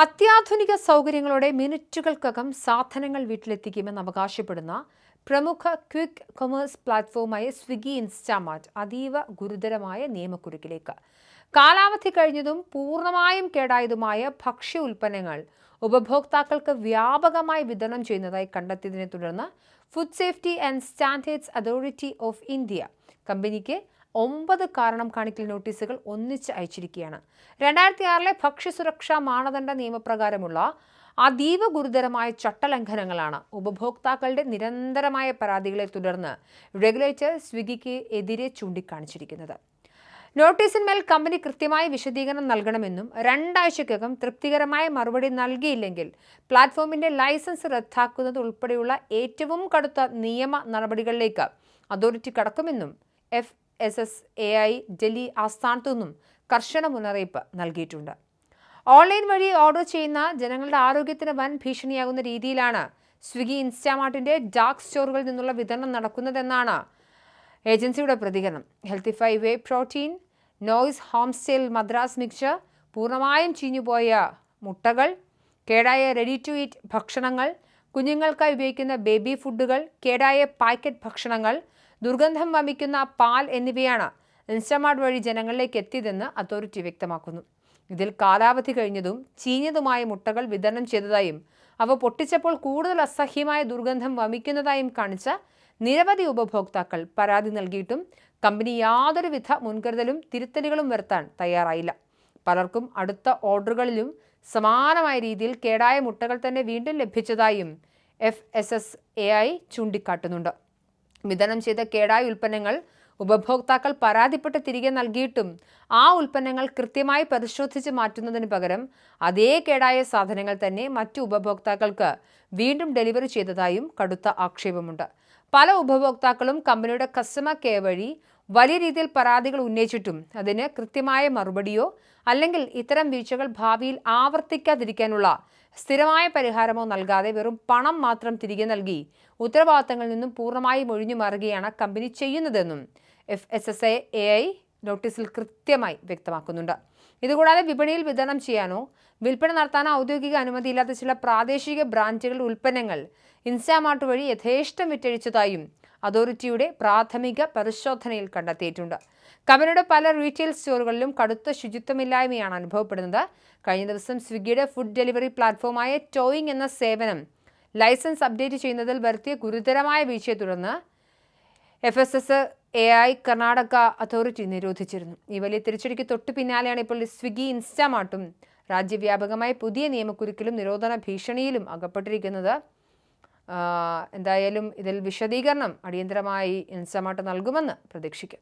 അത്യാധുനിക സൗകര്യങ്ങളോടെ മിനിറ്റുകൾക്കകം സാധനങ്ങൾ വീട്ടിലെത്തിക്കുമെന്ന് അവകാശപ്പെടുന്ന പ്രമുഖ ക്വിക്ക് കൊമേഴ്സ് പ്ലാറ്റ്ഫോമായ സ്വിഗ്ഗി ഇൻസ്റ്റാമാർട്ട് അതീവ ഗുരുതരമായ നിയമക്കുരുക്കിലേക്ക്. കാലാവധി കഴിഞ്ഞതും പൂർണ്ണമായും കേടായതുമായ ഭക്ഷ്യ ഉൽപ്പന്നങ്ങൾ ഉപഭോക്താക്കൾക്ക് വ്യാപകമായി വിതരണം ചെയ്യുന്നതായി കണ്ടെത്തിയതിനെ തുടർന്ന് food safety and standards authority of India കമ്പനിക്ക് 9 കാരണം കാണിക്കൽ നോട്ടീസുകൾ ഒന്നിച്ച് അയച്ചിരിക്കുകയാണ്. 2006 ഭക്ഷ്യസുരക്ഷാ മാനദണ്ഡ നിയമപ്രകാരമുള്ള അതീവ ഗുരുതരമായ ചട്ടലംഘനങ്ങളാണ് ഉപഭോക്താക്കളുടെ നിരന്തരമായ പരാതികളെ തുടർന്ന് റെഗുലേറ്റർ സ്വിഗ്ഗിക്ക് എതിരെ ചൂണ്ടിക്കാണിച്ചിരിക്കുന്നത്. നോട്ടീസിന്മേൽ കമ്പനി കൃത്യമായ വിശദീകരണം നൽകണമെന്നും 2 ആഴ്ചയ്ക്കകം തൃപ്തികരമായ മറുപടി നൽകിയില്ലെങ്കിൽ പ്ലാറ്റ്ഫോമിന്റെ ലൈസൻസ് റദ്ദാക്കുന്നത് ഉൾപ്പെടെയുള്ള ഏറ്റവും കടുത്ത നിയമ നടപടികളിലേക്ക് അതോറിറ്റി കടക്കുമെന്നും FSSAI ഡൽഹി ആസ്ഥാനത്തു നിന്നും കർശന മുന്നറിയിപ്പ് നൽകിയിട്ടുണ്ട്. ഓൺലൈൻ വഴി ഓർഡർ ചെയ്യുന്ന ജനങ്ങളുടെ ആരോഗ്യത്തിന് വൻ ഭീഷണിയാകുന്ന രീതിയിലാണ് സ്വിഗ്ഗി ഇൻസ്റ്റാമാർട്ടിന്റെ ഡാർക്ക് സ്റ്റോറുകളിൽ നിന്നുള്ള വിതരണം നടക്കുന്നതെന്നാണ് ഏജൻസിയുടെ പ്രതികരണം. Healthify whey protein, noise homestyle Madras mixture, പൂർണ്ണമായും ചീഞ്ഞുപോയ മുട്ടകൾ, കേടായ റെഡി ടു ഈറ്റ് ഭക്ഷണങ്ങൾ, കുഞ്ഞുങ്ങൾക്കായി ഉപയോഗിക്കുന്ന ബേബി ഫുഡുകൾ, കേടായ പാക്കറ്റ് ഭക്ഷണങ്ങൾ, ദുർഗന്ധം വമിക്കുന്ന പാൽ എന്നിവയാണ് ഇൻസ്റ്റാമാർട്ട് വഴി ജനങ്ങളിലേക്ക് എത്തിയതെന്ന് അതോറിറ്റി വ്യക്തമാക്കുന്നു. ഇതിൽ കാലാവധി കഴിഞ്ഞതും ചീഞ്ഞതുമായ മുട്ടകൾ വിതരണം ചെയ്തതായും അവ പൊട്ടിച്ചപ്പോൾ കൂടുതൽ അസഹ്യമായ ദുർഗന്ധം വമിക്കുന്നതായും കാണിച്ച നിരവധി ഉപഭോക്താക്കൾ പരാതി നൽകിയിട്ടും കമ്പനി യാതൊരുവിധ മുൻകരുതലും തിരുത്തലുകളും വരുത്താൻ തയ്യാറായില്ല. പലർക്കും അടുത്ത ഓർഡറുകളിലും സമാനമായ രീതിയിൽ കേടായ മുട്ടകൾ തന്നെ വീണ്ടും ലഭിച്ചതായും FSSAI ചൂണ്ടിക്കാട്ടുന്നുണ്ട്. വിതരണം ചെയ്ത കേടായ ഉൽപ്പന്നങ്ങൾ ഉപഭോക്താക്കൾ പരാതിപ്പെട്ട് തിരികെ നൽകിയിട്ടും ആ ഉൽപ്പന്നങ്ങൾ കൃത്യമായി പരിശോധിച്ച് മാറ്റുന്നതിന് പകരം അതേ കേടായ സാധനങ്ങൾ തന്നെ മറ്റു ഉപഭോക്താക്കൾക്ക് വീണ്ടും ഡെലിവറി ചെയ്തതായും കടുത്ത ആക്ഷേപമുണ്ട്. പല ഉപഭോക്താക്കളും കമ്പനിയുടെ കസ്റ്റമർ കെയർ വഴി വലിയ രീതിയിൽ പരാതികൾ ഉന്നയിച്ചിട്ടും അതിന് കൃത്യമായ മറുപടിയോ അല്ലെങ്കിൽ ഇത്തരം വീഴ്ചകൾ ഭാവിയിൽ ആവർത്തിക്കാതിരിക്കാനുള്ള സ്ഥിരമായ പരിഹാരമോ നൽകാതെ വെറും പണം മാത്രം തിരികെ നൽകി ഉത്തരവാദിത്തങ്ങളിൽ നിന്നും പൂർണ്ണമായും ഒഴിഞ്ഞു മാറുകയാണ് കമ്പനി ചെയ്യുന്നതെന്നും FSSAI നോട്ടീസിൽ കൃത്യമായി വ്യക്തമാക്കുന്നുണ്ട്. ഇതുകൂടാതെ വിപണിയിൽ വിതരണം ചെയ്യാനോ വിൽപ്പന നടത്താനോ ഔദ്യോഗിക അനുമതിയില്ലാത്ത ചില പ്രാദേശിക ബ്രാൻഡുകളുടെ ഉൽപ്പന്നങ്ങൾ ഇൻസ്റ്റാമാർട്ട് വഴി യഥേഷ്ടം വിറ്റഴിച്ചതായും അതോറിറ്റിയുടെ പ്രാഥമിക പരിശോധനയിൽ കണ്ടെത്തിയിട്ടുണ്ട്. കമ്പനിയുടെ പല റീറ്റെയിൽ സ്റ്റോറുകളിലും കടുത്ത ശുചിത്വമില്ലായ്മയാണ് അനുഭവപ്പെടുന്നത്. കഴിഞ്ഞ ദിവസം സ്വിഗ്ഗിയുടെ ഫുഡ് ഡെലിവറി പ്ലാറ്റ്ഫോമായ ടോയിങ് എന്ന സേവനം ലൈസൻസ് അപ്ഡേറ്റ് ചെയ്യുന്നതിൽ വരുത്തിയ ഗുരുതരമായ വീഴ്ചയെ തുടർന്ന് FSSAI കർണാടക അതോറിറ്റി നിരോധിച്ചിരുന്നു. ഈ വലിയ തിരിച്ചടിക്ക് തൊട്ടു പിന്നാലെയാണ് ഇപ്പോൾ സ്വിഗ്ഗി ഇൻസ്റ്റാമാർട്ടും രാജ്യവ്യാപകമായി പുതിയ നിയമക്കുരുക്കിലും നിരോധന ഭീഷണിയിലും അകപ്പെട്ടിരിക്കുന്നത്. എന്തായാലും ഇതിൽ വിശദീകരണം അടിയന്തരമായി ഇൻസ്റ്റാമാർട്ട് നൽകുമെന്ന് പ്രതീക്ഷിക്കാം.